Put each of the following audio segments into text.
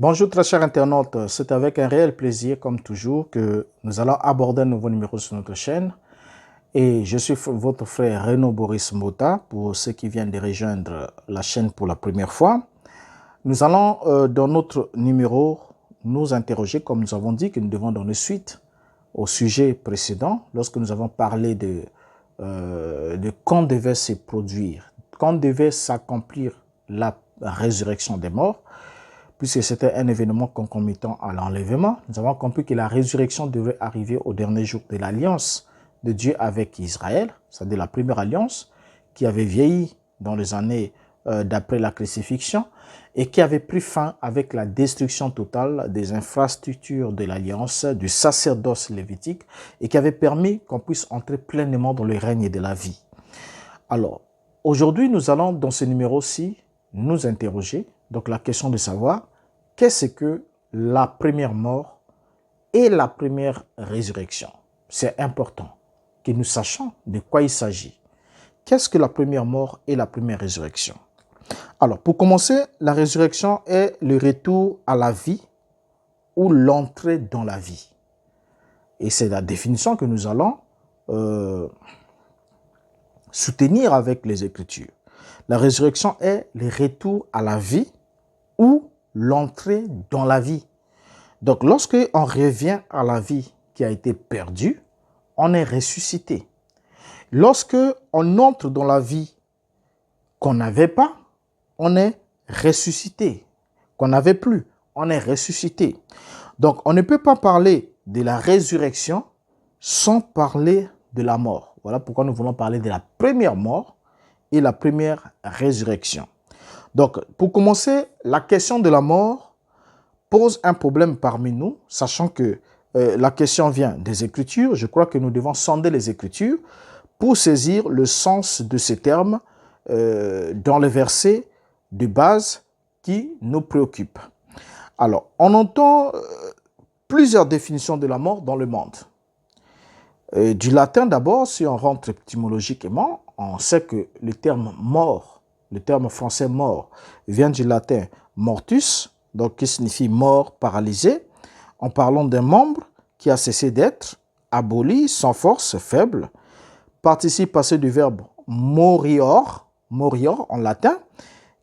Bonjour très chers internautes, c'est avec un réel plaisir comme toujours que nous allons aborder un nouveau numéro sur notre chaîne et je suis votre frère Renaud Boris Mota pour ceux qui viennent de rejoindre la chaîne pour la première fois. Nous allons dans notre numéro nous interroger comme nous avons dit que nous devons donner suite au sujet précédent lorsque nous avons parlé de quand devait se produire, quand devait s'accomplir la résurrection des morts. Puisque c'était un événement concomitant à l'enlèvement, nous avons compris que la résurrection devait arriver au dernier jour de l'alliance de Dieu avec Israël, c'est-à-dire la première alliance qui avait vieilli dans les années d'après la crucifixion et qui avait pris fin avec la destruction totale des infrastructures de l'alliance, du sacerdoce lévitique et qui avait permis qu'on puisse entrer pleinement dans le règne de la vie. Alors, aujourd'hui, nous allons dans ce numéro-ci nous interroger, donc la question de savoir qu'est-ce que la première mort et la première résurrection. C'est important que nous sachions de quoi il s'agit. Qu'est-ce que la première mort et la première résurrection? Alors, pour commencer, la résurrection est le retour à la vie ou l'entrée dans la vie. Et c'est la définition que nous allons soutenir avec les Écritures. La résurrection est le retour à la vie ou l'entrée dans la vie. Donc, lorsque on revient à la vie qui a été perdue, on est ressuscité. Lorsque on entre dans la vie qu'on n'avait pas, on est ressuscité. Qu'on n'avait plus, on est ressuscité. Donc, on ne peut pas parler de la résurrection sans parler de la mort. Voilà pourquoi nous voulons parler de la première mort et la première résurrection. Donc, pour commencer, la question de la mort pose un problème parmi nous, sachant que la question vient des Écritures. Je crois que nous devons sonder les Écritures pour saisir le sens de ces termes dans les versets de base qui nous préoccupent. Alors, on entend plusieurs définitions de la mort dans le monde. Du latin d'abord, si on rentre étymologiquement, on sait que le terme mort, le terme français mort, vient du latin mortus, donc qui signifie mort, paralysé, en parlant d'un membre qui a cessé d'être, aboli, sans force, faible, participe passé du verbe morior, morior en latin,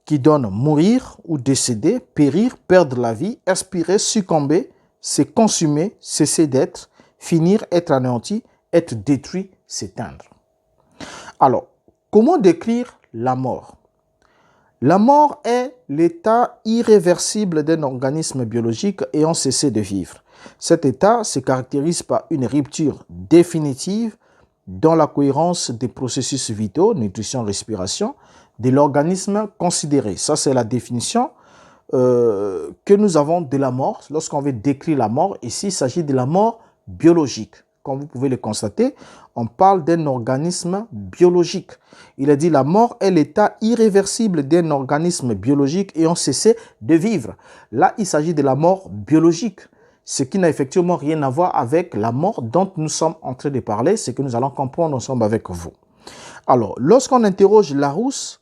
qui donne mourir ou décéder, périr, perdre la vie, expirer, succomber, se consumer, cesser d'être, finir, être anéanti, être détruit, s'éteindre. Alors, comment décrire la mort? La mort est l'état irréversible d'un organisme biologique ayant cessé de vivre. Cet état se caractérise par une rupture définitive dans la cohérence des processus vitaux, nutrition, respiration, de l'organisme considéré. Ça, c'est la définition que nous avons de la mort. Lorsqu'on veut décrire la mort, ici, il s'agit de la mort biologique. Comme vous pouvez le constater, on parle d'un organisme biologique. Il a dit la mort est l'état irréversible d'un organisme biologique ayant cessé de vivre. Là, il s'agit de la mort biologique, ce qui n'a effectivement rien à voir avec la mort dont nous sommes en train de parler, ce que nous allons comprendre ensemble avec vous. Alors, lorsqu'on interroge Larousse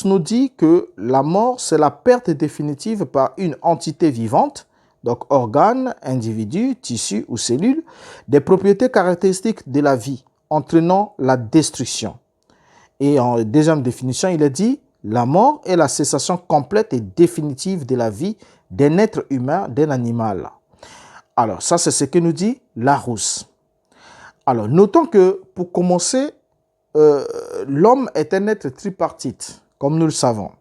nous dit que la mort, c'est la perte définitive par une entité vivante, donc organes, individus, tissus ou cellules, des propriétés caractéristiques de la vie, entraînant la destruction. Et en deuxième définition, il a dit, la mort est la cessation complète et définitive de la vie d'un être humain, d'un animal. Alors, ça, c'est ce que nous dit Larousse. Alors, notons que, pour commencer, l'homme est un être tripartite, comme nous le savons.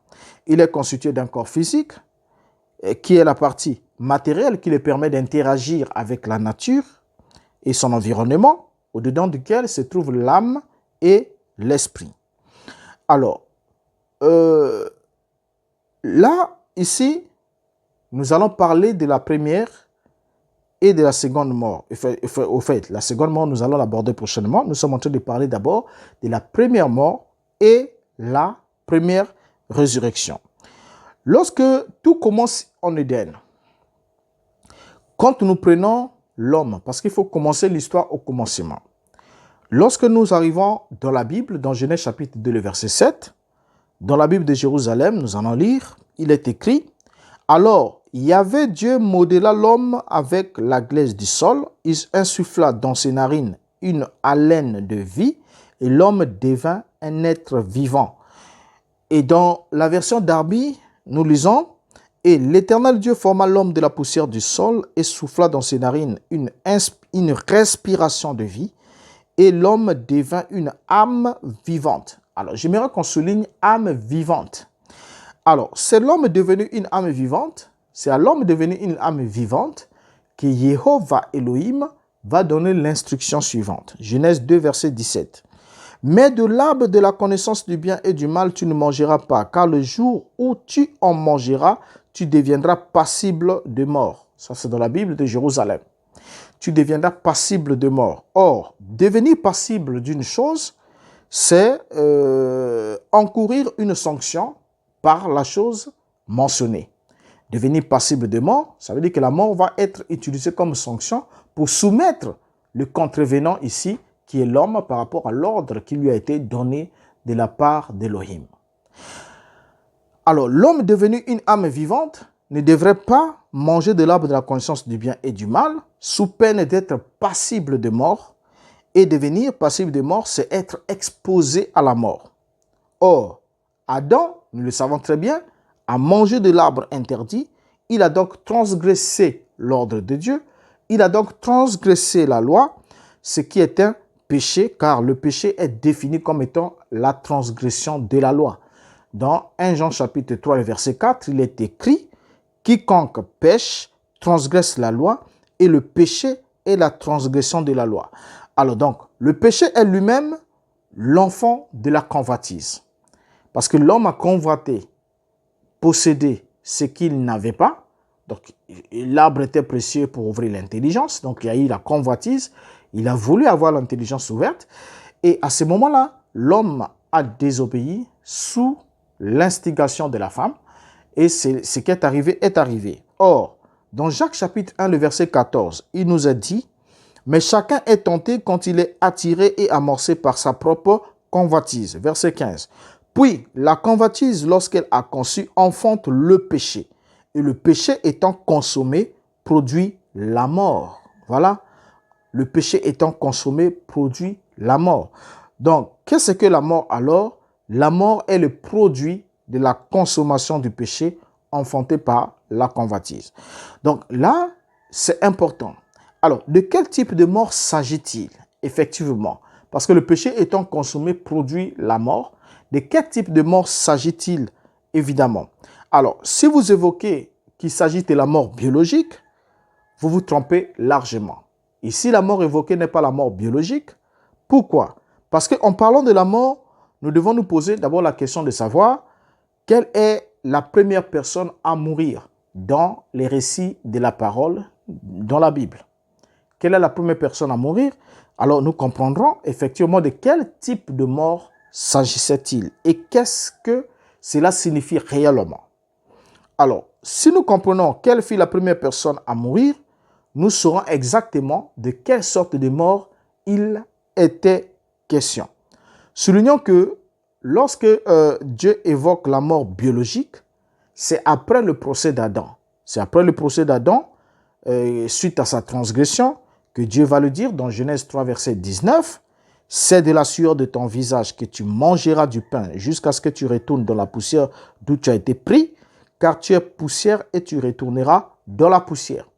Il est constitué d'un corps physique, qui est la partie matérielle qui lui permet d'interagir avec la nature et son environnement, au-dedans duquel se trouvent l'âme et l'esprit. Alors, là, ici, nous allons parler de la première et de la seconde mort. Au fait, la seconde mort, nous allons l'aborder prochainement. Nous sommes en train de parler d'abord de la première mort et la première résurrection. Lorsque tout commence en Éden, quand nous prenons l'homme, parce qu'il faut commencer l'histoire au commencement. Lorsque nous arrivons dans la Bible, dans Genèse chapitre 2, le verset 7, dans la Bible de Jérusalem, nous allons lire, il est écrit, « Alors Yahvé Dieu modéla l'homme avec la glaise du sol. Il insuffla dans ses narines une haleine de vie et l'homme devint un être vivant. Et dans la version Darby, nous lisons « Et l'Éternel Dieu forma l'homme de la poussière du sol et souffla dans ses narines une respiration de vie et l'homme devint une âme vivante. » Alors, j'aimerais qu'on souligne « âme vivante ». Alors, c'est l'homme devenu une âme vivante, c'est à l'homme devenu une âme vivante que Jéhovah Elohim va donner l'instruction suivante. Genèse 2, verset 17. Mais de l'arbre de la connaissance du bien et du mal, tu ne mangeras pas, car le jour où tu en mangeras, tu deviendras passible de mort. Ça, c'est dans la Bible de Jérusalem. Tu deviendras passible de mort. Or, devenir passible d'une chose, c'est encourir une sanction par la chose mentionnée. Devenir passible de mort, ça veut dire que la mort va être utilisée comme sanction pour soumettre le contrevenant ici, qui est l'homme, par rapport à l'ordre qui lui a été donné de la part d'Élohim. Alors, l'homme devenu une âme vivante ne devrait pas manger de l'arbre de la connaissance du bien et du mal, sous peine d'être passible de mort. Et devenir passible de mort, c'est être exposé à la mort. Or, Adam, nous le savons très bien, a mangé de l'arbre interdit. Il a donc transgressé l'ordre de Dieu. Il a donc transgressé la loi, ce qui est un péché, car le péché est défini comme étant la transgression de la loi. Dans 1 Jean chapitre 3, verset 4, il est écrit « Quiconque pêche transgresse la loi, et le péché est la transgression de la loi. » Alors donc, le péché est lui-même l'enfant de la convoitise. Parce que l'homme a convoité, possédé ce qu'il n'avait pas. Donc, l'arbre était précieux pour ouvrir l'intelligence. Donc, il y a eu la convoitise. Il a voulu avoir l'intelligence ouverte. Et à ce moment-là, l'homme a désobéi sous l'instigation de la femme. Et ce qui est arrivé est arrivé. Or, dans Jacques chapitre 1, le verset 14, il nous a dit « Mais chacun est tenté quand il est attiré et amorcé par sa propre convoitise. » Verset 15. « Puis, la convoitise, lorsqu'elle a conçu, enfante le péché. Et le péché étant consommé, produit la mort. » Voilà. Le péché étant consommé, produit la mort. Donc, qu'est-ce que la mort alors? La mort est le produit de la consommation du péché enfanté par la convoitise. Donc là, c'est important. Alors, de quel type de mort s'agit-il? Effectivement, parce que le péché étant consommé produit la mort. De quel type de mort s'agit-il? Évidemment. Alors, si vous évoquez qu'il s'agit de la mort biologique, vous vous trompez largement. Ici, la mort évoquée n'est pas la mort biologique. Pourquoi? Parce qu'en parlant de la mort, nous devons nous poser d'abord la question de savoir quelle est la première personne à mourir dans les récits de la parole dans la Bible. Quelle est la première personne à mourir? Alors, nous comprendrons effectivement de quel type de mort s'agissait-il et qu'est-ce que cela signifie réellement. Alors, si nous comprenons quelle fut la première personne à mourir, nous saurons exactement de quelle sorte de mort il était question. Soulignons que lorsque Dieu évoque la mort biologique, c'est après le procès d'Adam. C'est après le procès d'Adam, suite à sa transgression, que Dieu va le dire dans Genèse 3, verset 19. « C'est de la sueur de ton visage que tu mangeras du pain jusqu'à ce que tu retournes dans la poussière d'où tu as été pris, car tu es poussière et tu retourneras dans la poussière. »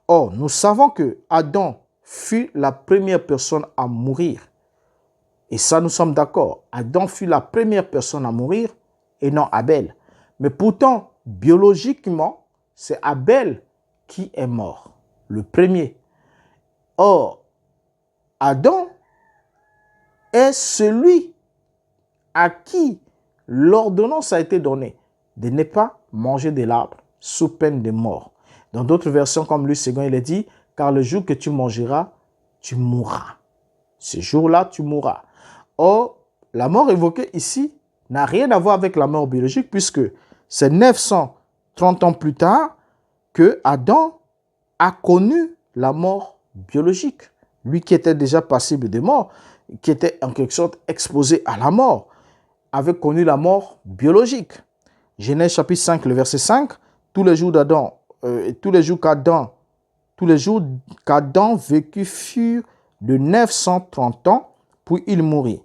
Or, nous savons que Adam fut la première personne à mourir. Et ça, nous sommes d'accord. Adam fut la première personne à mourir et non Abel. Mais pourtant, biologiquement, c'est Abel qui est mort, le premier. Or, Adam est celui à qui l'ordonnance a été donnée de ne pas manger de l'arbre sous peine de mort. Dans d'autres versions, comme Luc II, il est dit, « Car le jour que tu mangeras, tu mourras. Ce jour-là, tu mourras. » Or, la mort évoquée ici n'a rien à voir avec la mort biologique puisque c'est 930 ans plus tard que Adam a connu la mort biologique. Lui qui était déjà passible de mort, qui était en quelque sorte exposé à la mort, avait connu la mort biologique. Genèse chapitre 5, le verset 5, tous les jours d'Adam tous les jours qu'Adam vécut furent de 930 ans, puis il mourut.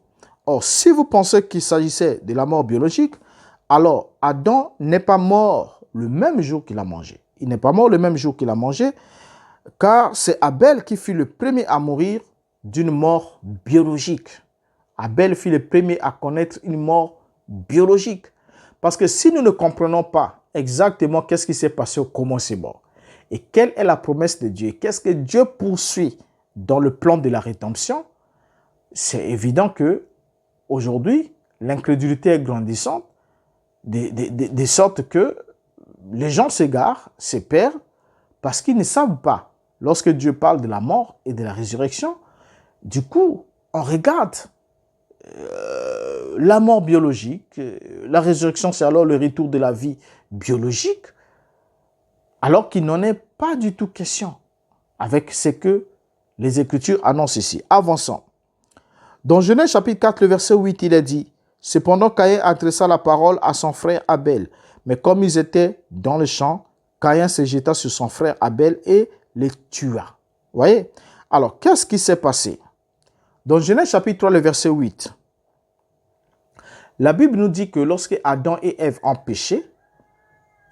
Or, si vous pensez qu'il s'agissait de la mort biologique, alors Adam n'est pas mort le même jour qu'il a mangé. Il n'est pas mort le même jour qu'il a mangé, car c'est Abel qui fut le premier à mourir d'une mort biologique. Abel fut le premier à connaître une mort biologique. Parce que si nous ne comprenons pas exactement qu'est-ce qui s'est passé au commencement et quelle est la promesse de Dieu, qu'est-ce que Dieu poursuit dans le plan de la rédemption, c'est évident que aujourd'hui, l'incrédulité est grandissante, de sorte que les gens s'égarent, se perdent, parce qu'ils ne savent pas. Lorsque Dieu parle de la mort et de la résurrection, du coup, on regarde la mort biologique, la résurrection, c'est alors le retour de la vie biologique, alors qu'il n'en est pas du tout question avec ce que les Écritures annoncent ici. Avançons. Dans Genèse chapitre 4, le verset 8, il est dit « Cependant, Caïn adressa la parole à son frère Abel. Mais comme ils étaient dans le champ, Caïn se jeta sur son frère Abel et les tua. » Vous voyez? Alors, qu'est-ce qui s'est passé? Dans Genèse chapitre 3, le verset 8, la Bible nous dit que lorsque Adam et Ève ont péché,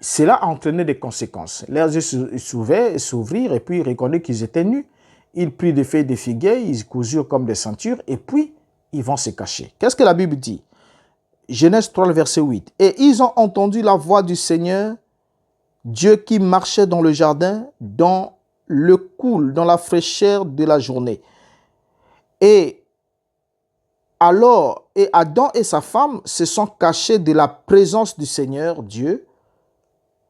cela a entraîné des conséquences. Leurs yeux s'ouvrirent et puis ils reconnurent qu'ils étaient nus. Ils prirent des feuilles de figuier, ils cousurent comme des ceintures et puis ils vont se cacher. Qu'est-ce que la Bible dit? Genèse 3, le verset 8. « Et ils ont entendu la voix du Seigneur, Dieu qui marchait dans le jardin, dans le cool, dans la fraîcheur de la journée. Et Adam et sa femme se sont cachés de la présence du Seigneur Dieu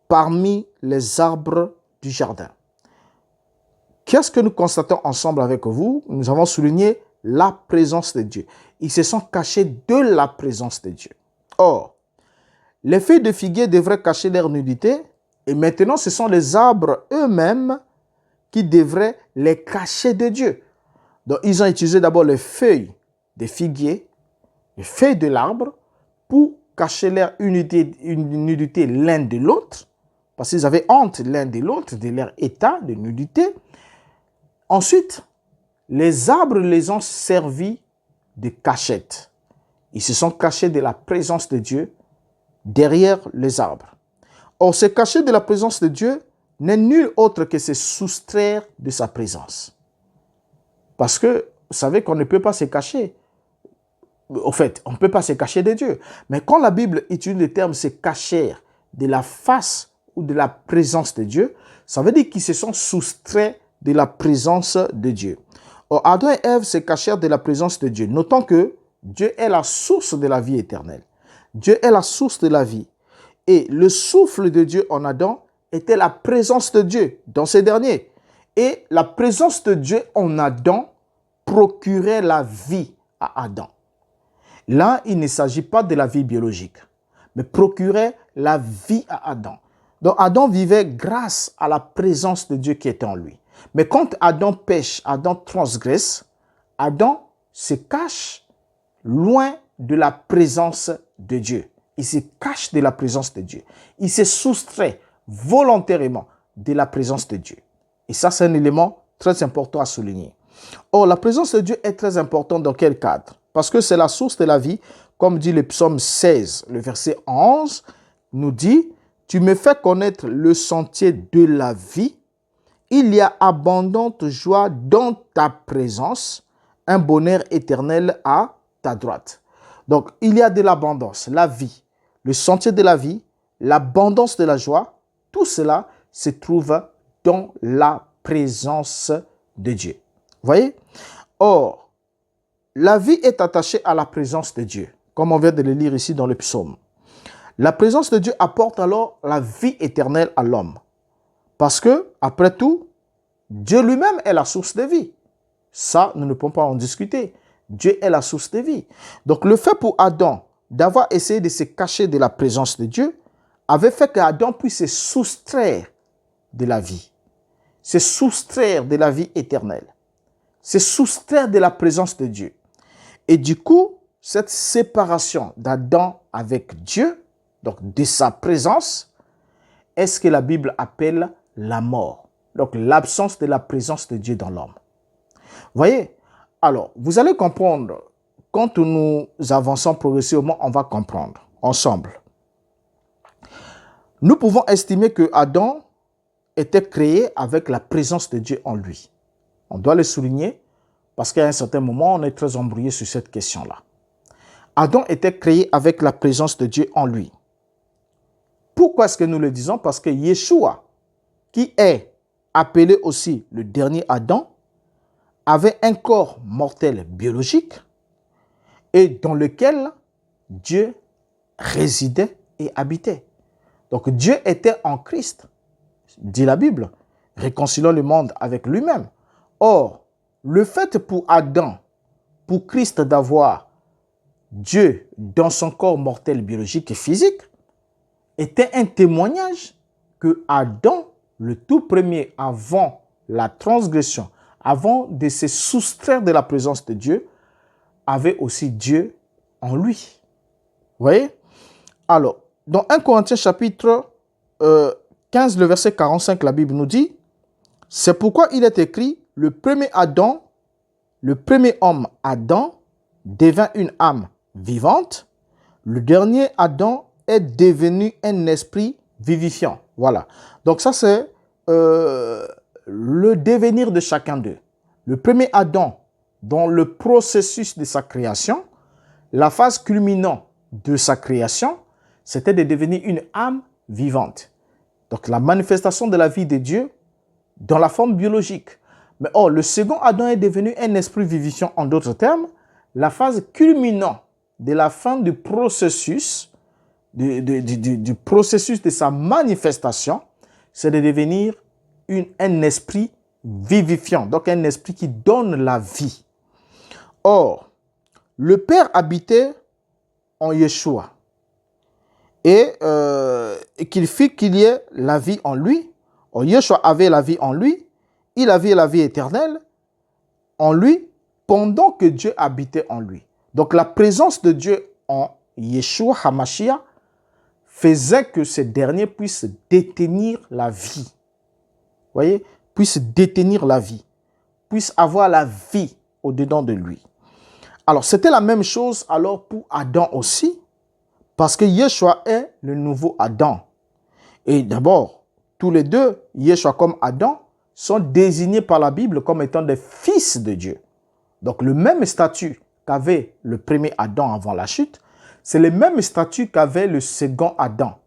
parmi les arbres du jardin. » Qu'est-ce que nous constatons ensemble avec vous? Nous avons souligné la présence de Dieu. Ils se sont cachés de la présence de Dieu. Or, les feuilles de figuier devraient cacher leur nudité et maintenant ce sont les arbres eux-mêmes qui devraient les cacher de Dieu. Donc, ils ont utilisé d'abord les feuilles de figuier, les feuilles de l'arbre pour cacher leur nudité l'un de l'autre parce qu'ils avaient honte l'un de l'autre de leur état de nudité. Ensuite, les arbres les ont servis de cachette. Ils se sont cachés de la présence de Dieu derrière les arbres. Or, se cacher de la présence de Dieu n'est nul autre que se soustraire de sa présence. Parce que, vous savez qu'on ne peut pas se cacher. Au fait, on ne peut pas se cacher de Dieu. Mais quand la Bible utilise le terme se cacher de la face ou de la présence de Dieu, ça veut dire qu'ils se sont soustraits de la présence de Dieu. Or, Adam et Ève se cachèrent de la présence de Dieu. Notons que Dieu est la source de la vie éternelle. Dieu est la source de la vie. Et le souffle de Dieu en Adam était la présence de Dieu dans ces derniers. Et la présence de Dieu en Adam procurait la vie à Adam. Là, il ne s'agit pas de la vie biologique, mais procurait la vie à Adam. Donc Adam vivait grâce à la présence de Dieu qui était en lui. Mais quand Adam pêche, Adam transgresse, Adam se cache loin de la présence de Dieu. Il se cache de la présence de Dieu. Il se soustrait volontairement de la présence de Dieu. Et ça, c'est un élément très important à souligner. Or, la présence de Dieu est très importante dans quel cadre? Parce que c'est la source de la vie, comme dit le psaume 16, le verset 11, nous dit « Tu me fais connaître le sentier de la vie. Il y a abondante joie dans ta présence, un bonheur éternel à ta droite. » Donc, il y a de l'abondance, la vie, le sentier de la vie, l'abondance de la joie, tout cela se trouve dans la présence de Dieu. Vous voyez? Or, la vie est attachée à la présence de Dieu, comme on vient de le lire ici dans le psaume. La présence de Dieu apporte alors la vie éternelle à l'homme. Parce que, après tout, Dieu lui-même est la source de vie. Ça, nous ne pouvons pas en discuter. Dieu est la source de vie. Donc, le fait pour Adam d'avoir essayé de se cacher de la présence de Dieu avait fait qu'Adam puisse se soustraire de la vie. Se soustraire de la vie éternelle. Se soustraire de la présence de Dieu. Et du coup, cette séparation d'Adam avec Dieu, donc de sa présence, est ce que la Bible appelle la mort. Donc, l'absence de la présence de Dieu dans l'homme. Voyez? Alors, vous allez comprendre, quand nous avançons progressivement, on va comprendre ensemble. Nous pouvons estimer que Adam était créé avec la présence de Dieu en lui. On doit le souligner parce qu'à un certain moment, on est très embrouillé sur cette question-là. Adam était créé avec la présence de Dieu en lui. Pourquoi est-ce que nous le disons? Parce que Yeshua, qui est appelé aussi le dernier Adam, avait un corps mortel biologique et dans lequel Dieu résidait et habitait. Donc Dieu était en Christ, dit la Bible, réconciliant le monde avec lui-même. Or, le fait pour Adam, pour Christ d'avoir Dieu dans son corps mortel biologique et physique, était un témoignage que Adam, le tout premier avant la transgression, avant de se soustraire de la présence de Dieu, avait aussi Dieu en lui. Vous voyez? Alors, dans 1 Corinthiens chapitre 15, le verset 45, la Bible nous dit, « C'est pourquoi il est écrit, le premier Adam, le premier homme Adam, devint une âme vivante. Le dernier Adam est devenu un esprit vivifiant. » Voilà. Donc ça, c'est le devenir de chacun d'eux. Le premier Adam, dans le processus de sa création, la phase culminante de sa création, c'était de devenir une âme vivante. Donc la manifestation de la vie de Dieu dans la forme biologique. Mais or, le second Adam est devenu un esprit vivifiant. En d'autres termes, la phase culminante de la fin du processus, du processus de sa manifestation, c'est de devenir un esprit vivifiant, donc un esprit qui donne la vie. Or, le Père habitait en Yeshua et qu'il fit qu'il y ait la vie en lui. Or, Yeshua avait la vie en lui, il avait la vie éternelle en lui pendant que Dieu habitait en lui. Donc, la présence de Dieu en Yeshua HaMashiach faisait que ce dernier puisse détenir la vie. Vous voyez? Puisse détenir la vie, puisse avoir la vie au-dedans de lui. Alors, c'était la même chose alors pour Adam aussi, parce que Yeshua est le nouveau Adam. Et d'abord, tous les deux, Yeshua comme Adam, sont désignés par la Bible comme étant des fils de Dieu. Donc, le même statut qu'avait le premier Adam avant la chute, c'est le même statut qu'avait le second Adam.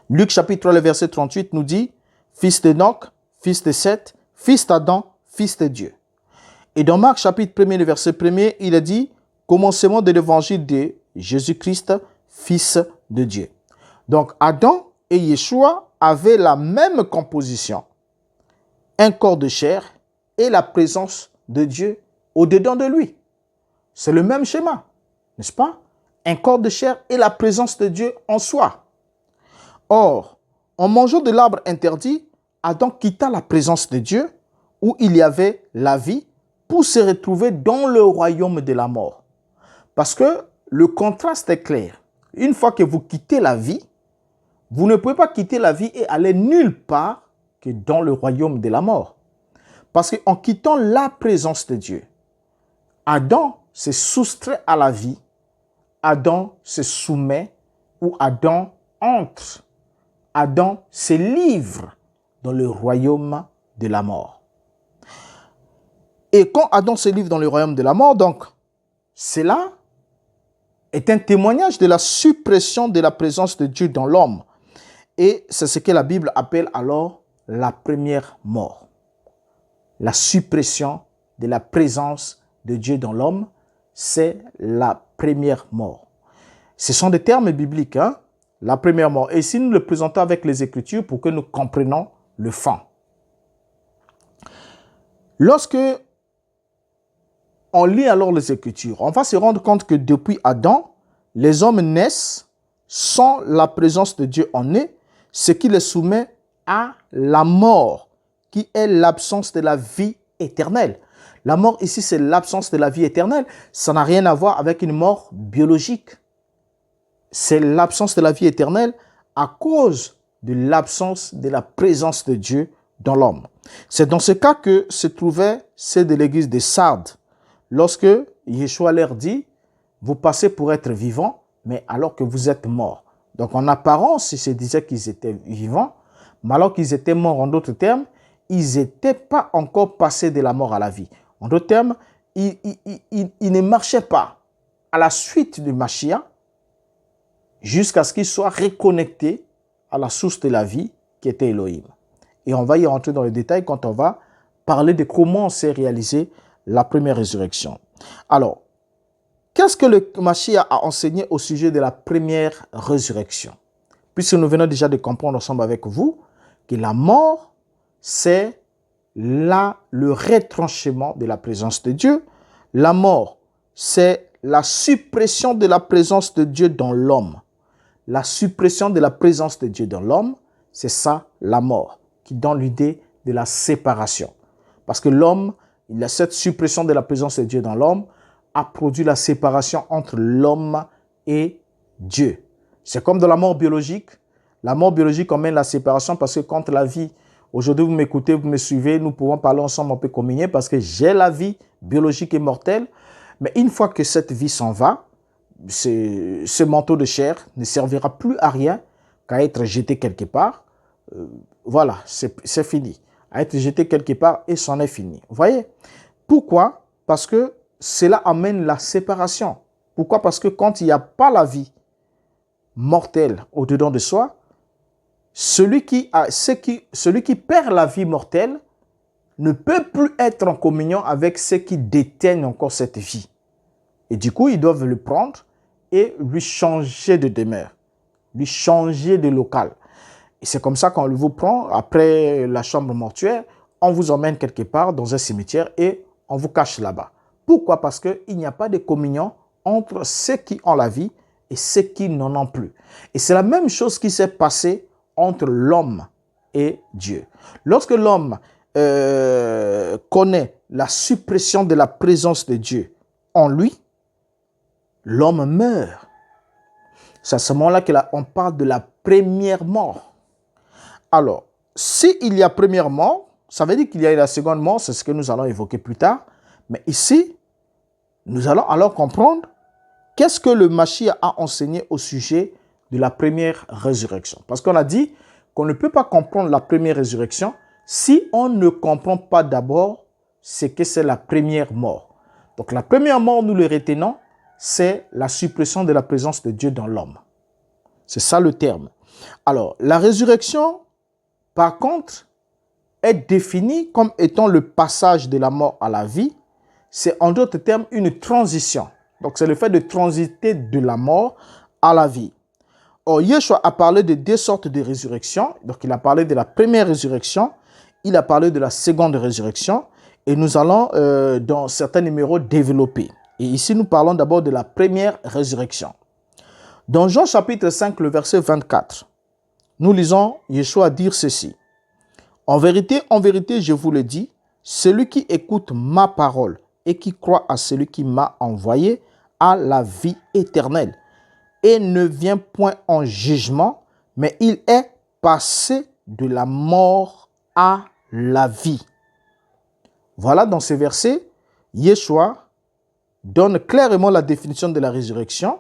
Luc chapitre 3, le verset 38 nous dit, « Fils d'Enoch, fils de Seth, fils d'Adam, fils de Dieu. » Et dans Marc chapitre 1, le verset 1, il a dit, « Commencement de l'évangile de Jésus-Christ, fils de Dieu. » Donc, Adam et Yeshua avaient la même composition, un corps de chair et la présence de Dieu au-dedans de lui. C'est le même schéma, n'est-ce pas? Un corps de chair et la présence de Dieu en soi. Or, en mangeant de l'arbre interdit, Adam quitta la présence de Dieu où il y avait la vie pour se retrouver dans le royaume de la mort. Parce que le contraste est clair. Une fois que vous quittez la vie, vous ne pouvez pas quitter la vie et aller nulle part que dans le royaume de la mort. Parce qu'en quittant la présence de Dieu, Adam se soustrait à la vie, Adam se soumet ou Adam entre, Adam se livre dans le royaume de la mort. Et quand Adam se livre dans le royaume de la mort, donc, cela est un témoignage de la suppression de la présence de Dieu dans l'homme. Et c'est ce que la Bible appelle alors la première mort. La suppression de la présence de Dieu dans l'homme, c'est la première mort. Ce sont des termes bibliques, hein? La première mort. Et si nous le présentons avec les Écritures pour que nous comprenions le fond. Lorsque on lit alors les Écritures, on va se rendre compte que depuis Adam, les hommes naissent sans la présence de Dieu en eux, ce qui les soumet à la mort, qui est l'absence de la vie éternelle. La mort ici, c'est l'absence de la vie éternelle. Ça n'a rien à voir avec une mort biologique. C'est l'absence de la vie éternelle à cause de l'absence de la présence de Dieu dans l'homme. C'est dans ce cas que se trouvaient ceux de l'église de Sardes, lorsque Yeshua leur dit, vous passez pour être vivants, mais alors que vous êtes morts. Donc en apparence, il se disait qu'ils étaient vivants, mais alors qu'ils étaient morts, en d'autres termes, ils n'étaient pas encore passés de la mort à la vie. En d'autres termes, ils ne marchaient pas à la suite du Mashiach jusqu'à ce qu'ils soient reconnectés à la source de la vie qui était Elohim. Et on va y rentrer dans les détails quand on va parler de comment s'est réalisée la première résurrection. Alors, qu'est-ce que le Mashiach a enseigné au sujet de la première résurrection? Puisque nous venons déjà de comprendre ensemble avec vous que la mort, c'est le retranchement de la présence de Dieu. La mort, c'est la suppression de la présence de Dieu dans l'homme. La suppression de la présence de Dieu dans l'homme, c'est ça la mort, qui donne l'idée de la séparation. Parce que l'homme, il a cette suppression de la présence de Dieu dans l'homme, a produit la séparation entre l'homme et Dieu. C'est comme dans la mort biologique. La mort biologique emmène la séparation parce que quand la vie, aujourd'hui vous m'écoutez, vous me suivez, nous pouvons parler ensemble, on peut communier parce que j'ai la vie biologique et mortelle. Mais une fois que cette vie s'en va, ce manteau de chair ne servira plus à rien qu'à être jeté quelque part. Voilà, c'est fini. À être jeté quelque part et c'en est fini. Vous voyez? Pourquoi? Parce que cela amène la séparation. Pourquoi? Parce que quand il n'y a pas la vie mortelle au-dedans de soi, celui qui perd la vie mortelle ne peut plus être en communion avec ceux qui détiennent encore cette vie. Et du coup, ils doivent le prendre et lui changer de demeure, lui changer de local. Et c'est comme ça qu'on vous prend, après la chambre mortuaire, on vous emmène quelque part dans un cimetière et on vous cache là-bas. Pourquoi? Parce qu'il n'y a pas de communion entre ceux qui ont la vie et ceux qui n'en ont plus. Et c'est la même chose qui s'est passée entre l'homme et Dieu. Lorsque l'homme connaît la suppression de la présence de Dieu en lui, l'homme meurt. C'est à ce moment-là qu'on parle de la première mort. Alors, s'il y a première mort, ça veut dire qu'il y a la seconde mort, c'est ce que nous allons évoquer plus tard. Mais ici, nous allons alors comprendre qu'est-ce que le Mashiach a enseigné au sujet de la première résurrection. Parce qu'on a dit qu'on ne peut pas comprendre la première résurrection si on ne comprend pas d'abord ce que c'est la première mort. Donc la première mort, nous le retenons, c'est la suppression de la présence de Dieu dans l'homme. C'est ça le terme. Alors, la résurrection, par contre, est définie comme étant le passage de la mort à la vie. C'est en d'autres termes une transition. Donc, c'est le fait de transiter de la mort à la vie. Or, Yeshua a parlé de deux sortes de résurrection. Donc, il a parlé de la première résurrection, il a parlé de la seconde résurrection. Et nous allons, dans certains numéros, développer. Et ici, nous parlons d'abord de la première résurrection. Dans Jean chapitre 5, le verset 24, nous lisons Yeshua dire ceci. En vérité, je vous le dis, celui qui écoute ma parole et qui croit à celui qui m'a envoyé a la vie éternelle et ne vient point en jugement, mais il est passé de la mort à la vie. Voilà, dans ces versets, Yeshua donne clairement la définition de la résurrection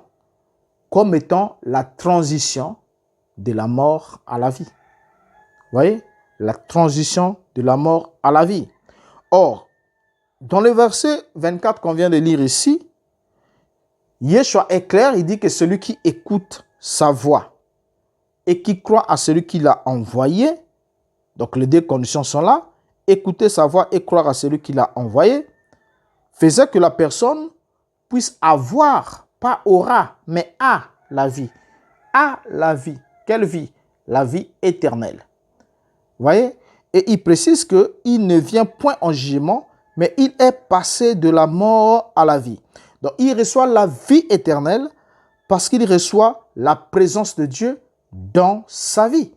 comme étant la transition de la mort à la vie. Vous voyez? La transition de la mort à la vie. Or, dans le verset 24 qu'on vient de lire ici, Yeshua est clair, il dit que celui qui écoute sa voix et qui croit à celui qui l'a envoyé, donc les deux conditions sont là, écouter sa voix et croire à celui qui l'a envoyé, faisait que la personne puisse avoir, pas aura, mais a la vie. A la vie. Quelle vie? La vie éternelle. Vous voyez? Et il précise qu'il ne vient point en jugement, mais il est passé de la mort à la vie. Donc, il reçoit la vie éternelle parce qu'il reçoit la présence de Dieu dans sa vie.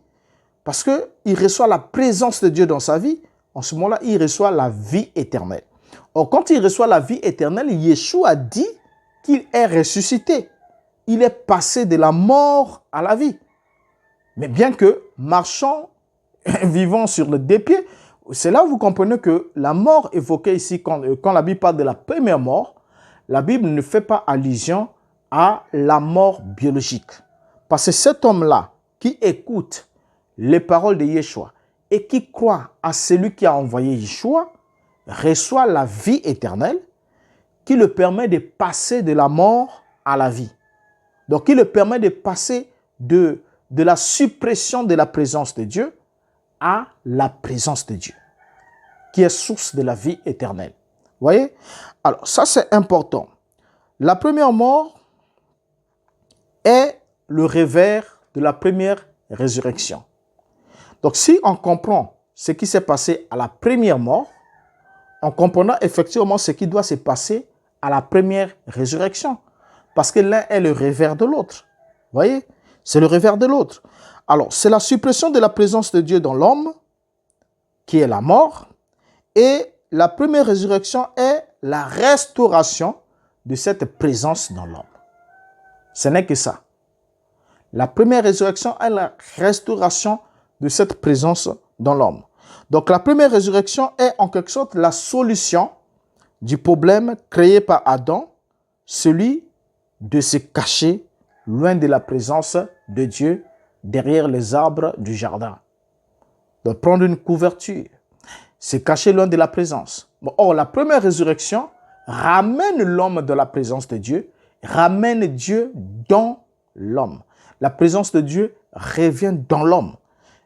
Parce qu'il reçoit la présence de Dieu dans sa vie, en ce moment-là, il reçoit la vie éternelle. Or, quand il reçoit la vie éternelle, Yeshua dit qu'il est ressuscité. Il est passé de la mort à la vie. Mais bien que marchant, vivant sur le deux pieds, c'est là où vous comprenez que la mort évoquée ici, quand la Bible parle de la première mort, la Bible ne fait pas allusion à la mort biologique. Parce que cet homme-là, qui écoute les paroles de Yeshua et qui croit à celui qui a envoyé Yeshua, reçoit la vie éternelle qui le permet de passer de la mort à la vie. Donc, qui le permet de passer de la suppression de la présence de Dieu à la présence de Dieu, qui est source de la vie éternelle. Vous voyez? Alors, ça c'est important. La première mort est le revers de la première résurrection. Donc, si on comprend ce qui s'est passé à la première mort, on comprendra effectivement ce qui doit se passer à la première résurrection. Parce que l'un est le revers de l'autre. Vous voyez? C'est le revers de l'autre. Alors, c'est la suppression de la présence de Dieu dans l'homme, qui est la mort, et la première résurrection est la restauration de cette présence dans l'homme. Ce n'est que ça. La première résurrection est la restauration de cette présence dans l'homme. Donc, la première résurrection est en quelque sorte la solution du problème créé par Adam, celui de se cacher loin de la présence de Dieu, derrière les arbres du jardin. De prendre une couverture, se cacher loin de la présence. Or, la première résurrection ramène l'homme dans la présence de Dieu, ramène Dieu dans l'homme. La présence de Dieu revient dans l'homme.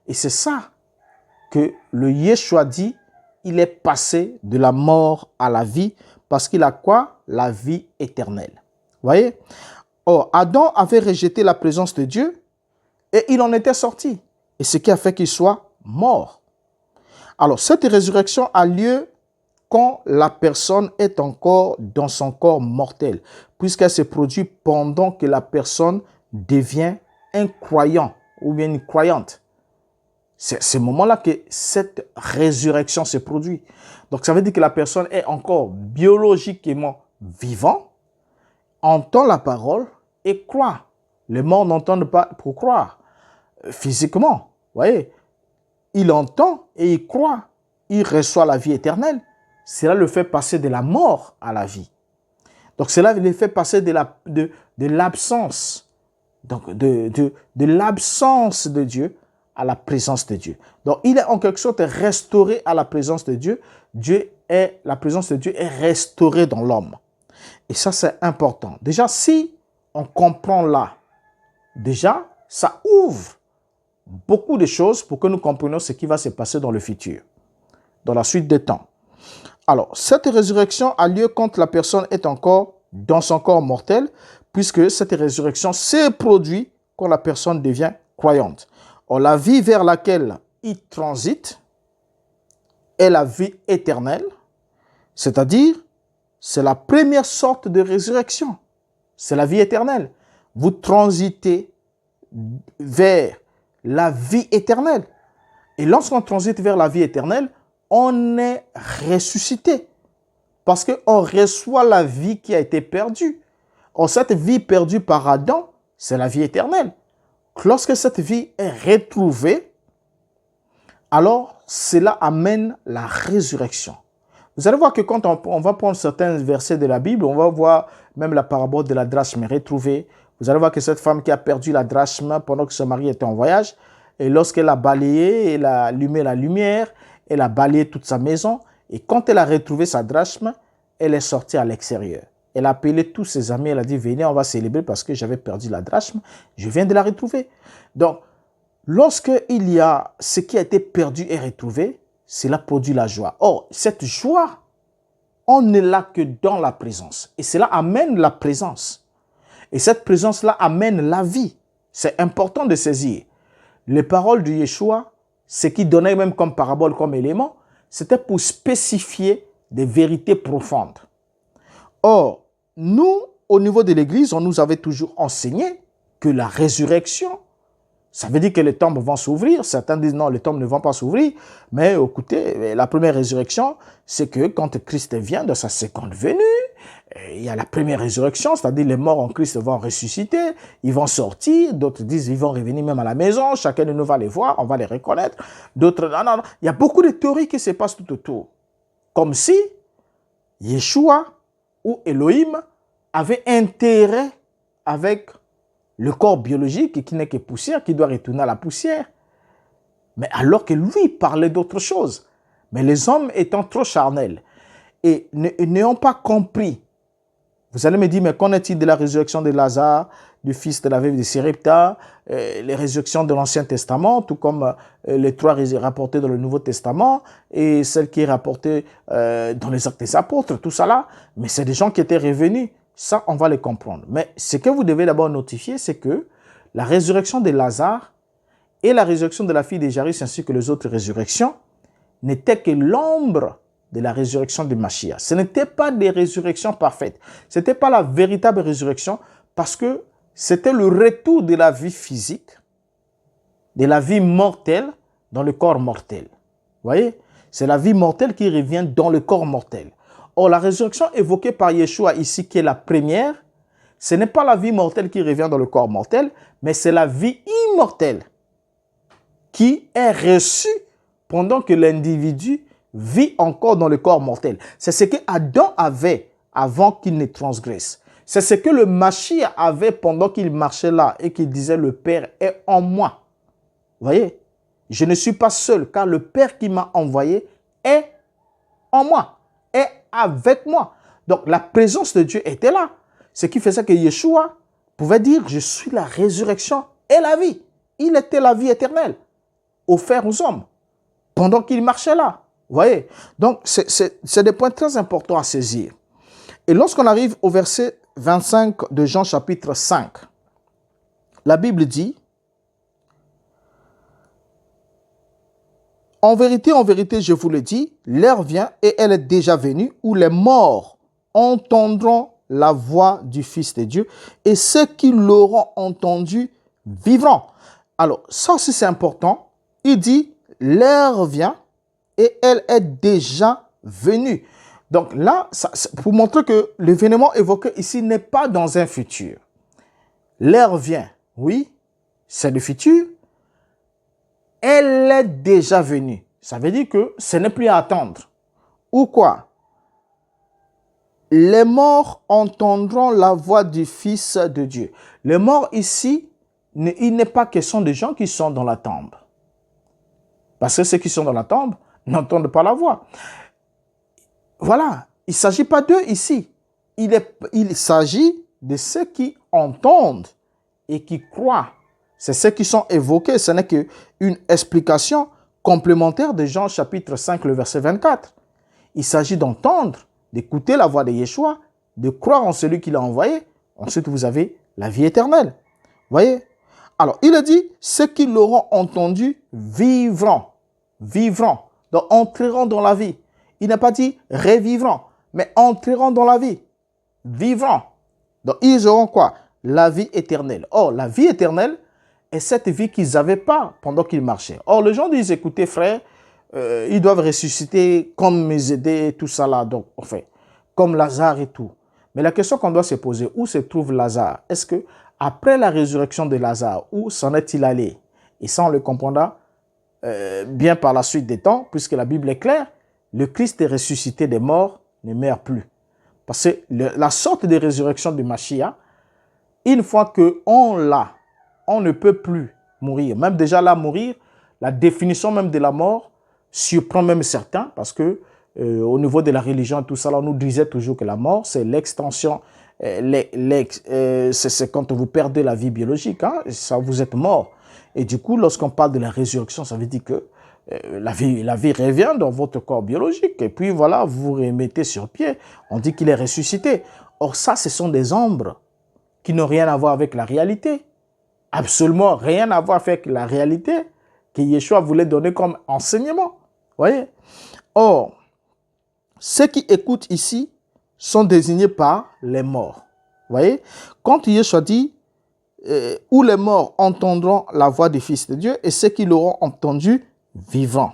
Et c'est ça que le Yeshua dit, il est passé de la mort à la vie, parce qu'il a quoi? La vie éternelle. Vous voyez? Or, Adam avait rejeté la présence de Dieu et il en était sorti. Et ce qui a fait qu'il soit mort. Alors, cette résurrection a lieu quand la personne est encore dans son corps mortel, puisqu'elle se produit pendant que la personne devient un croyant ou bien une croyante. C'est à ce moment-là que cette résurrection se produit. Donc, ça veut dire que la personne est encore biologiquement vivante, entend la parole et croit. Les morts n'entendent pas pour croire physiquement. Vous voyez, il entend et il croit. Il reçoit la vie éternelle. Cela le fait passer de la mort à la vie. Donc, cela le fait passer de l'absence, donc de l'absence de Dieu à la présence de Dieu. Donc, il est en quelque sorte restauré à la présence de Dieu. La présence de Dieu est restaurée dans l'homme. Et ça, c'est important. Déjà, si on comprend là, déjà, ça ouvre beaucoup de choses pour que nous comprenions ce qui va se passer dans le futur, dans la suite des temps. Alors, cette résurrection a lieu quand la personne est encore dans son corps mortel, puisque cette résurrection s'est produite quand la personne devient croyante. Or, la vie vers laquelle il transite est la vie éternelle, c'est-à-dire, c'est la première sorte de résurrection. C'est la vie éternelle. Vous transitez vers la vie éternelle. Et lorsqu'on transite vers la vie éternelle, on est ressuscité. Parce qu'on reçoit la vie qui a été perdue. Or, cette vie perdue par Adam, c'est la vie éternelle. Lorsque cette vie est retrouvée, alors cela amène la résurrection. Vous allez voir que quand on va prendre certains versets de la Bible, on va voir même la parabole de la drachme retrouvée. Vous allez voir que cette femme qui a perdu la drachme pendant que son mari était en voyage, et lorsqu'elle a balayé, elle a allumé la lumière, elle a balayé toute sa maison, et quand elle a retrouvé sa drachme, elle est sortie à l'extérieur. Elle a appelé tous ses amis, elle a dit, venez, on va célébrer parce que j'avais perdu la drachme, je viens de la retrouver. Donc, lorsqu'il y a ce qui a été perdu et retrouvé, cela produit la joie. Or, cette joie, on ne l'a que dans la présence. Et cela amène la présence. Et cette présence-là amène la vie. C'est important de saisir. Les paroles de Yeshua, ce qu'il donnait même comme parabole, comme élément, c'était pour spécifier des vérités profondes. Or, nous, au niveau de l'Église, on nous avait toujours enseigné que la résurrection, ça veut dire que les tombes vont s'ouvrir. Certains disent non, les tombes ne vont pas s'ouvrir. Mais écoutez, la première résurrection, c'est que quand Christ vient de sa seconde venue, il y a la première résurrection, c'est-à-dire les morts en Christ vont ressusciter, ils vont sortir, d'autres disent ils vont revenir même à la maison, chacun de nous va les voir, on va les reconnaître, d'autres, non. Il y a beaucoup de théories qui se passent tout autour. Comme si Yeshua ou Elohim avait intérêt avec le corps biologique qui n'est que poussière, qui doit retourner à la poussière. Mais alors que lui parlait d'autre chose. Mais les hommes étant trop charnels et n'ayant pas compris. Vous allez me dire, mais qu'en est-il de la résurrection de Lazare, du fils de la veuve de Sérepta, les résurrections de l'Ancien Testament, tout comme les trois rapportées dans le Nouveau Testament et celle qui est rapportée dans les Actes des Apôtres, tout ça là. Mais c'est des gens qui étaient revenus. Ça, on va les comprendre. Mais ce que vous devez d'abord notifier, c'est que la résurrection de Lazare et la résurrection de la fille de Jairus ainsi que les autres résurrections n'étaient que l'ombre de la résurrection de Mashiach. Ce n'était pas des résurrections parfaites. Ce n'était pas la véritable résurrection parce que c'était le retour de la vie physique, de la vie mortelle dans le corps mortel. Vous voyez? C'est la vie mortelle qui revient dans le corps mortel. Or, la résurrection évoquée par Yeshua ici, qui est la première, ce n'est pas la vie mortelle qui revient dans le corps mortel, mais c'est la vie immortelle qui est reçue pendant que l'individu vit encore dans le corps mortel. C'est ce que Adam avait avant qu'il ne transgresse. C'est ce que le Mashiach avait pendant qu'il marchait là et qu'il disait « Le Père est en moi ». Vous voyez? Je ne suis pas seul car le Père qui m'a envoyé est en moi, est avec moi. Donc la présence de Dieu était là. Ce qui faisait que Yeshua pouvait dire « Je suis la résurrection et la vie ». Il était la vie éternelle offerte aux hommes pendant qu'il marchait là. Vous voyez? Donc, c'est des points très importants à saisir. Et lorsqu'on arrive au verset 25 de Jean chapitre 5, la Bible dit « En vérité, je vous le dis, l'heure vient et elle est déjà venue où les morts entendront la voix du Fils de Dieu et ceux qui l'auront entendu vivront. » Alors, ça aussi c'est important. Il dit « L'heure vient et elle est déjà venue. » Donc là, pour montrer que l'événement évoqué ici n'est pas dans un futur. L'heure vient, oui, c'est le futur. Elle est déjà venue. Ça veut dire que ce n'est plus à attendre. Ou quoi? Les morts entendront la voix du Fils de Dieu. Les morts ici, il n'est pas question de gens qui sont dans la tombe. Parce que ceux qui sont dans la tombe n'entendent pas la voix. Voilà, il ne s'agit pas d'eux ici. Il s'agit de ceux qui entendent et qui croient. C'est ceux qui sont évoqués. Ce n'est qu'une explication complémentaire de Jean chapitre 5, le verset 24. Il s'agit d'entendre, d'écouter la voix de Yeshua, de croire en celui qui l'a envoyé. Ensuite, vous avez la vie éternelle. Vous voyez? Alors, il a dit, ceux qui l'auront entendu vivront. Vivront. Donc, entreront dans la vie. Il n'a pas dit revivront, mais entreront dans la vie. Vivront. Donc, ils auront quoi? La vie éternelle. Or, la vie éternelle est cette vie qu'ils n'avaient pas pendant qu'ils marchaient. Or, les gens disent, écoutez, frère, ils doivent ressusciter comme Mésédée, tout ça là. Donc, enfin, comme Lazare et tout. Mais la question qu'on doit se poser, où se trouve Lazare? Est-ce que après la résurrection de Lazare, où s'en est-il allé? Et ça, on le comprendra bien par la suite des temps, puisque la Bible est claire. Le Christ est ressuscité des morts, ne meurt plus. Parce que la sorte de résurrection de Mashiach, une fois qu'on l'a, on ne peut plus mourir. Même déjà là, mourir, la définition même de la mort surprend même certains, parce que au niveau de la religion, tout ça, on nous disait toujours que la mort, c'est l'extension, c'est quand vous perdez la vie biologique, hein, ça, vous êtes mort. Et du coup, lorsqu'on parle de la résurrection, ça veut dire que la vie revient dans votre corps biologique. Et puis voilà, vous vous remettez sur pied. On dit qu'il est ressuscité. Or ça, ce sont des ombres qui n'ont rien à voir avec la réalité. Absolument rien à voir avec la réalité que Yeshua voulait donner comme enseignement. Voyez? Or, ceux qui écoutent ici sont désignés par les morts. Voyez? Quand Yeshua dit où les morts entendront la voix du Fils de Dieu et ceux qui l'auront entendu vivants.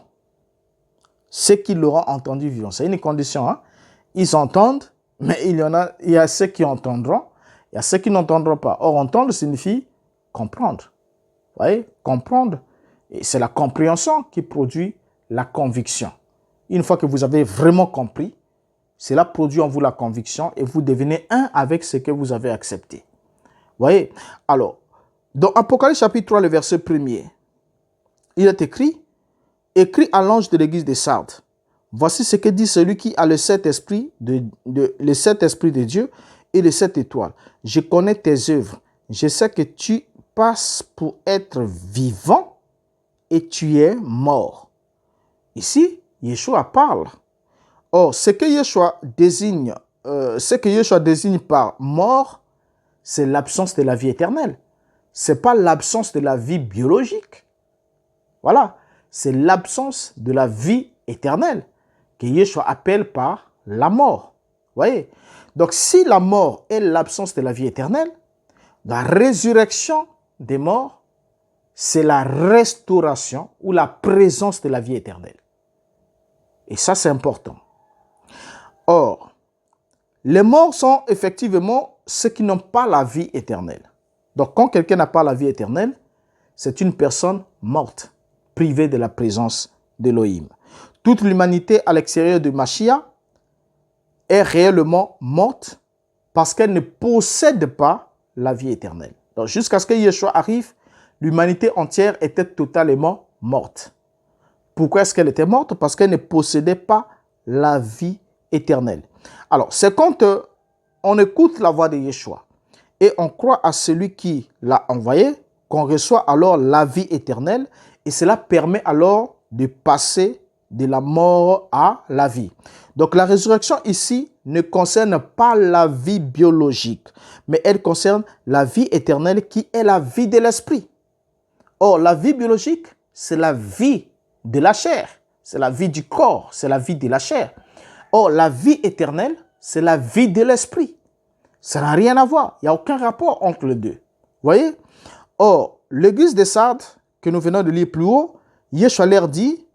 Ceux qui l'auront entendu vivants. C'est une condition. Hein? Ils entendent, Mais il y a ceux qui entendront, il y a ceux qui n'entendront pas. Or, entendre signifie comprendre. Vous voyez, comprendre. Et c'est la compréhension qui produit la conviction. Une fois que vous avez vraiment compris, cela produit en vous la conviction et vous devenez un avec ce que vous avez accepté. Vous voyez? Alors, dans Apocalypse chapitre 3, le verset 1er, il est écrit, « Écrit à l'ange de l'église de Sardes, voici ce que dit celui qui a le Saint-Esprit le Saint-Esprit de Dieu et les 7 étoiles. Je connais tes œuvres. Je sais que tu passes pour être vivant et tu es mort. » Ici, Yeshua parle. Or, ce que Yeshua désigne par mort, c'est l'absence de la vie éternelle. Ce n'est pas l'absence de la vie biologique. Voilà, c'est l'absence de la vie éternelle que Yeshua appelle par la mort. Vous voyez? Donc, si la mort est l'absence de la vie éternelle, la résurrection des morts, c'est la restauration ou la présence de la vie éternelle. Et ça, c'est important. Or, les morts sont effectivement ceux qui n'ont pas la vie éternelle. Donc, quand quelqu'un n'a pas la vie éternelle, c'est une personne morte, privée de la présence d'Élohim. Toute l'humanité à l'extérieur de Mashiach est réellement morte parce qu'elle ne possède pas la vie éternelle. Donc, jusqu'à ce que Yeshua arrive, l'humanité entière était totalement morte. Pourquoi est-ce qu'elle était morte? Parce qu'elle ne possédait pas la vie éternelle. Alors, c'est quand on écoute la voix de Yeshua et on croit à celui qui l'a envoyé, qu'on reçoit alors la vie éternelle et cela permet alors de passer de la mort à la vie. Donc, la résurrection ici ne concerne pas la vie biologique, mais elle concerne la vie éternelle qui est la vie de l'esprit. Or, la vie biologique, c'est la vie de la chair, c'est la vie du corps, c'est la vie de la chair. Or, la vie éternelle, c'est la vie de l'esprit. Ça n'a rien à voir, il n'y a aucun rapport entre les deux. Vous voyez? Or, l'église de Sardes, que nous venons de lire plus haut, Yeshua leur dit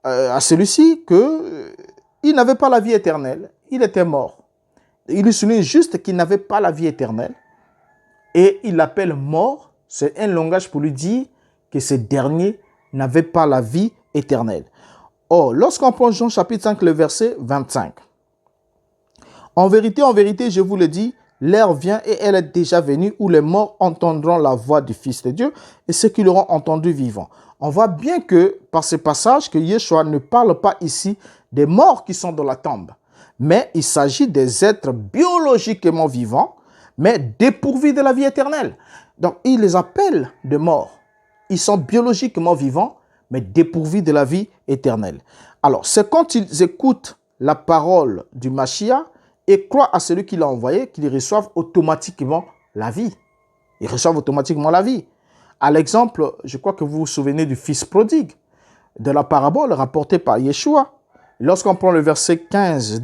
à celui-ci qu'il n'avait pas la vie éternelle, il était mort. Il lui souligne juste qu'il n'avait pas la vie éternelle et il l'appelle mort. C'est un langage pour lui dire que ce dernier n'avait pas la vie éternelle. Or, lorsqu'on prend Jean chapitre 5, le verset 25, « En vérité, je vous le dis, l'heure vient et elle est déjà venue où les morts entendront la voix du Fils de Dieu et ceux qui l'auront entendu vivants. » On voit bien que, par ce passage, que Yeshua ne parle pas ici des morts qui sont dans la tombe, mais il s'agit des êtres biologiquement vivants, mais dépourvus de la vie éternelle. Donc, il les appelle des morts. Ils sont biologiquement vivants, mais dépourvus de la vie éternelle. Alors, c'est quand ils écoutent la parole du Mashiach et croient à celui qui l'a envoyé qu'ils reçoivent automatiquement la vie. Ils reçoivent automatiquement la vie. À l'exemple, je crois que vous vous souvenez du fils prodigue, de la parabole rapportée par Yeshua. Lorsqu'on prend le verset 15,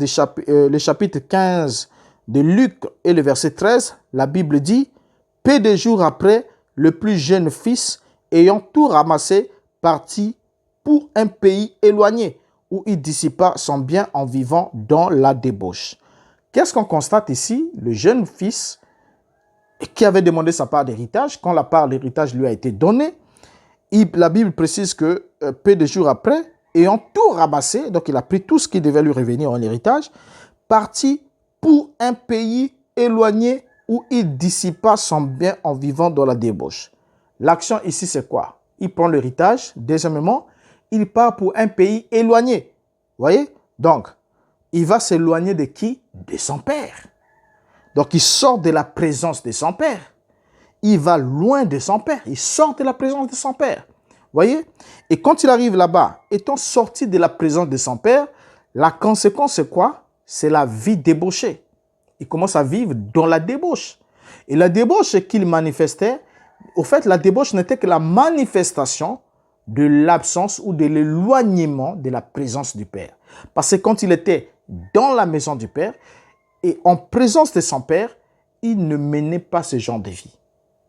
le chapitre 15 de Luc et le verset 13, la Bible dit « Peu de jours après, le plus jeune fils, ayant tout ramassé, partit pour un pays éloigné, où il dissipa son bien en vivant dans la débauche. » Qu'est-ce qu'on constate ici? Le jeune fils qui avait demandé sa part d'héritage, quand la part d'héritage lui a été donnée, la Bible précise que peu de jours après, ayant tout ramassé, donc il a pris tout ce qui devait lui revenir en héritage, partit pour un pays éloigné où il dissipa son bien en vivant dans la débauche. L'action ici, c'est quoi? Il prend l'héritage. Deuxièmement, il part pour un pays éloigné. Vous voyez? Donc, il va s'éloigner de qui? De son père. Donc, il sort de la présence de son père. Il va loin de son père. Il sort de la présence de son père. Vous voyez? Et quand il arrive là-bas, étant sorti de la présence de son père, la conséquence, c'est quoi? C'est la vie débauchée. Il commence à vivre dans la débauche. Et la débauche qu'il manifestait, au fait, la débauche n'était que la manifestation de l'absence ou de l'éloignement de la présence du Père. Parce que quand il était dans la maison du Père et en présence de son Père, il ne menait pas ce genre de vie.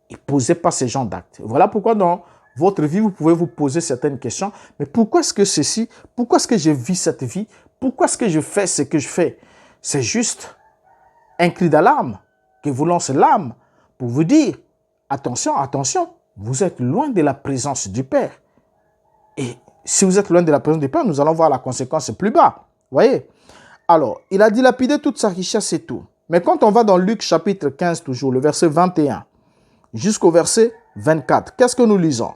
Il ne posait pas ce genre d'actes. Voilà pourquoi dans votre vie, vous pouvez vous poser certaines questions. Mais pourquoi est-ce que pourquoi est-ce que je vis cette vie? Pourquoi est-ce que je fais ce que je fais? C'est juste un cri d'alarme que vous lance l'âme pour vous dire, attention, attention, vous êtes loin de la présence du Père. Et si vous êtes loin de la présence du Père, nous allons voir la conséquence plus bas. Voyez? Alors, il a dilapidé toute sa richesse et tout. Mais quand on va dans Luc chapitre 15 toujours, le verset 21 jusqu'au verset 24, qu'est-ce que nous lisons?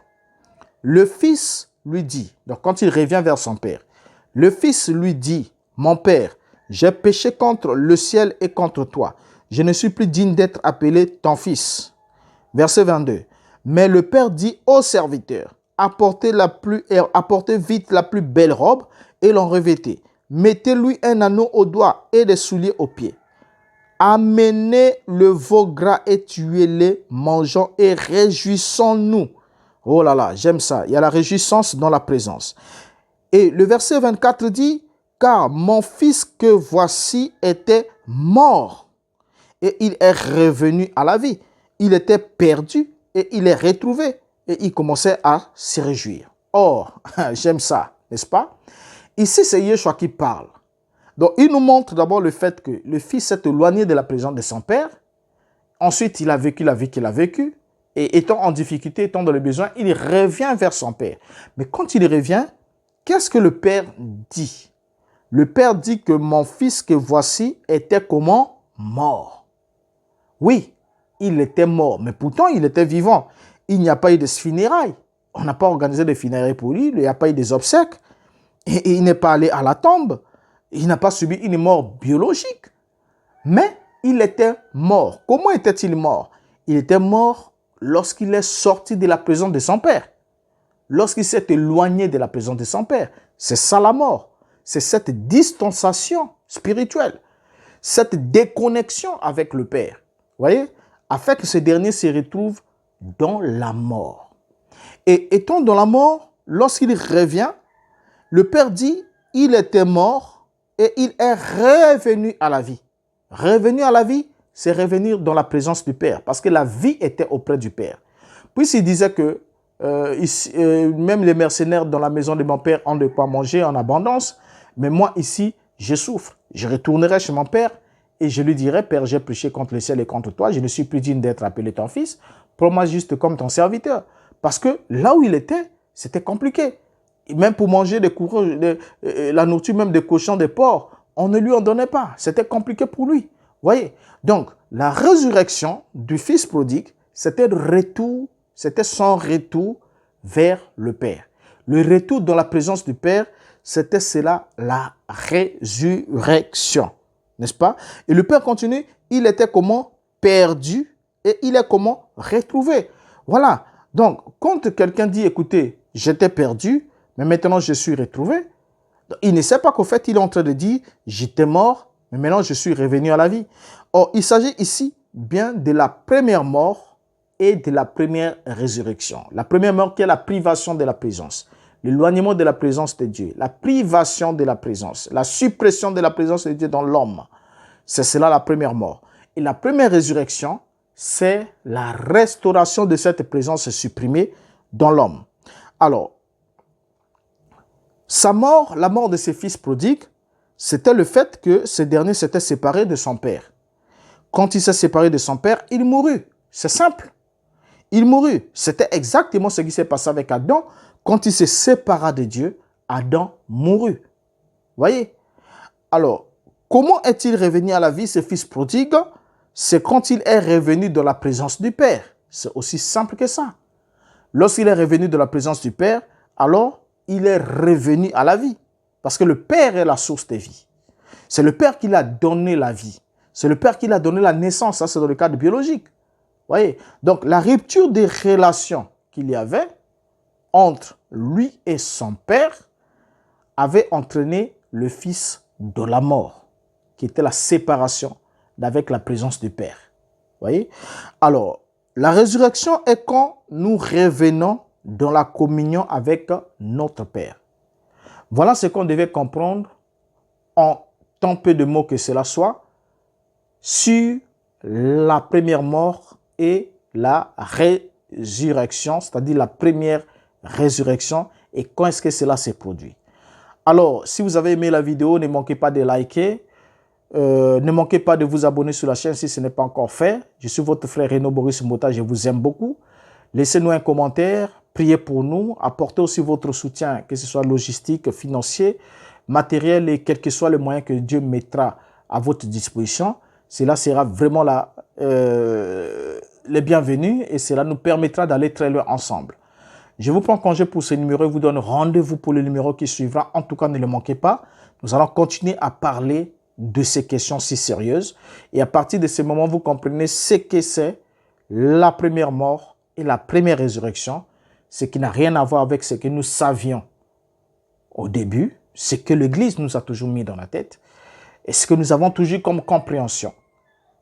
Le fils lui dit, donc quand il revient vers son père, le fils lui dit, mon père, j'ai péché contre le ciel et contre toi. Je ne suis plus digne d'être appelé ton fils. Verset 22. Mais le père dit au serviteur, apportez vite la plus belle robe et l'en revêtez. Mettez-lui un anneau au doigt et des souliers aux pieds. Amenez le veau gras et tuez-les, mangeons et réjouissons-nous. Oh là là, j'aime ça. Il y a la réjouissance dans la présence. Et le verset 24 dit, car mon fils que voici était mort et il est revenu à la vie. Il était perdu et il est retrouvé. Et il commençait à se réjouir. Or, j'aime ça, n'est-ce pas? Ici, c'est Yeshua qui parle. Donc, il nous montre d'abord le fait que le fils s'est éloigné de la présence de son père. Ensuite, il a vécu la vie qu'il a vécue. Et étant en difficulté, étant dans le besoin, il revient vers son père. Mais quand il revient, qu'est-ce que le père dit? Le père dit que mon fils que voici était comment? Mort. Oui, il était mort, mais pourtant il était vivant. Il n'y a pas eu de funérailles. On n'a pas organisé de funérailles pour lui, il n'y a pas eu des obsèques. Et il n'est pas allé à la tombe. Il n'a pas subi une mort biologique. Mais il était mort. Comment était-il mort? Il était mort lorsqu'il est sorti de la présence de son père. Lorsqu'il s'est éloigné de la présence de son père. C'est ça la mort. C'est cette distanciation spirituelle. Cette déconnexion avec le Père. Vous voyez? Afin que ce dernier se retrouve dans la mort. Et étant dans la mort, lorsqu'il revient, le Père dit, il était mort et il est revenu à la vie. Revenu à la vie, c'est revenir dans la présence du Père, parce que la vie était auprès du Père. Puisqu'il disait que même les mercenaires dans la maison de mon Père ont de quoi manger en abondance, mais moi ici, je souffre. Je retournerai chez mon Père et je lui dirai, Père, j'ai péché contre le ciel et contre toi, je ne suis plus digne d'être appelé ton fils, prends-moi juste comme ton serviteur. Parce que là où il était, c'était compliqué. Et même pour manger la nourriture même des cochons, des porcs, on ne lui en donnait pas. C'était compliqué pour lui. Voyez? Donc, la résurrection du fils prodigue, c'était son retour vers le Père. Le retour dans la présence du Père, c'était cela, la résurrection. N'est-ce pas? Et le Père continue, il était comment? Perdu et il est comment? Retrouvé. Voilà. Donc, quand quelqu'un dit, écoutez, j'étais perdu, mais maintenant je suis retrouvé, il ne sait pas qu'au fait, il est en train de dire, j'étais mort, mais maintenant je suis revenu à la vie. Or, il s'agit ici bien de la première mort et de la première résurrection. La première mort qui est la privation de la présence, l'éloignement de la présence de Dieu, la privation de la présence, la suppression de la présence de Dieu dans l'homme. C'est cela la première mort. Et la première résurrection, c'est la restauration de cette présence supprimée dans l'homme. Alors, sa mort, la mort de ses fils prodigues, c'était le fait que ce dernier s'était séparé de son père. Quand il s'est séparé de son père, il mourut. C'est simple. Il mourut. C'était exactement ce qui s'est passé avec Adam. Quand il se sépara de Dieu, Adam mourut. Voyez? Alors, comment est-il revenu à la vie, ce fils prodigue? C'est quand il est revenu dans la présence du Père. C'est aussi simple que ça. Lorsqu'il est revenu de la présence du Père, alors il est revenu à la vie. Parce que le Père est la source de vie. C'est le Père qui l'a donné la vie. C'est le Père qui l'a donné la naissance. Ça, c'est dans le cadre biologique. Voyez? Donc, la rupture des relations qu'il y avait entre lui et son Père avait entraîné le Fils de la mort, qui était la séparation avec la présence du Père. Voyez? Alors, la résurrection est quand nous revenons dans la communion avec notre Père. Voilà ce qu'on devait comprendre en tant peu de mots que cela soit sur la première mort et la résurrection, c'est-à-dire la première résurrection et quand est-ce que cela s'est produit. Alors, si vous avez aimé la vidéo, ne manquez pas de liker, Ne manquez pas de vous abonner sur la chaîne si ce n'est pas encore fait. Je suis votre frère Renaud Boris Mbota, je vous aime beaucoup. Laissez-nous un commentaire, priez pour nous, apportez aussi votre soutien, que ce soit logistique, financier, matériel et quel que soit le moyen que Dieu mettra à votre disposition. Cela sera vraiment les bienvenus et cela nous permettra d'aller très loin ensemble. Je vous prends congé pour ce numéro et vous donne rendez-vous pour le numéro qui suivra. En tout cas, ne le manquez pas. Nous allons continuer à parler de ces questions si sérieuses. Et à partir de ce moment, vous comprenez ce que c'est la première mort et la première résurrection, ce qui n'a rien à voir avec ce que nous savions au début, ce que l'Église nous a toujours mis dans la tête et ce que nous avons toujours comme compréhension.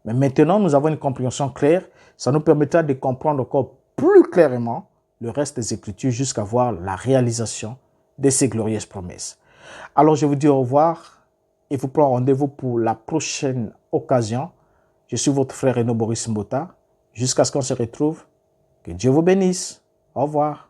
Mais maintenant, nous avons une compréhension claire. Ça nous permettra de comprendre encore plus clairement le reste des Écritures jusqu'à voir la réalisation de ces glorieuses promesses. Alors, je vous dis au revoir et vous prends rendez-vous pour la prochaine occasion. Je suis votre frère Renaud Boris Mbota. Jusqu'à ce qu'on se retrouve, que Dieu vous bénisse. Au revoir.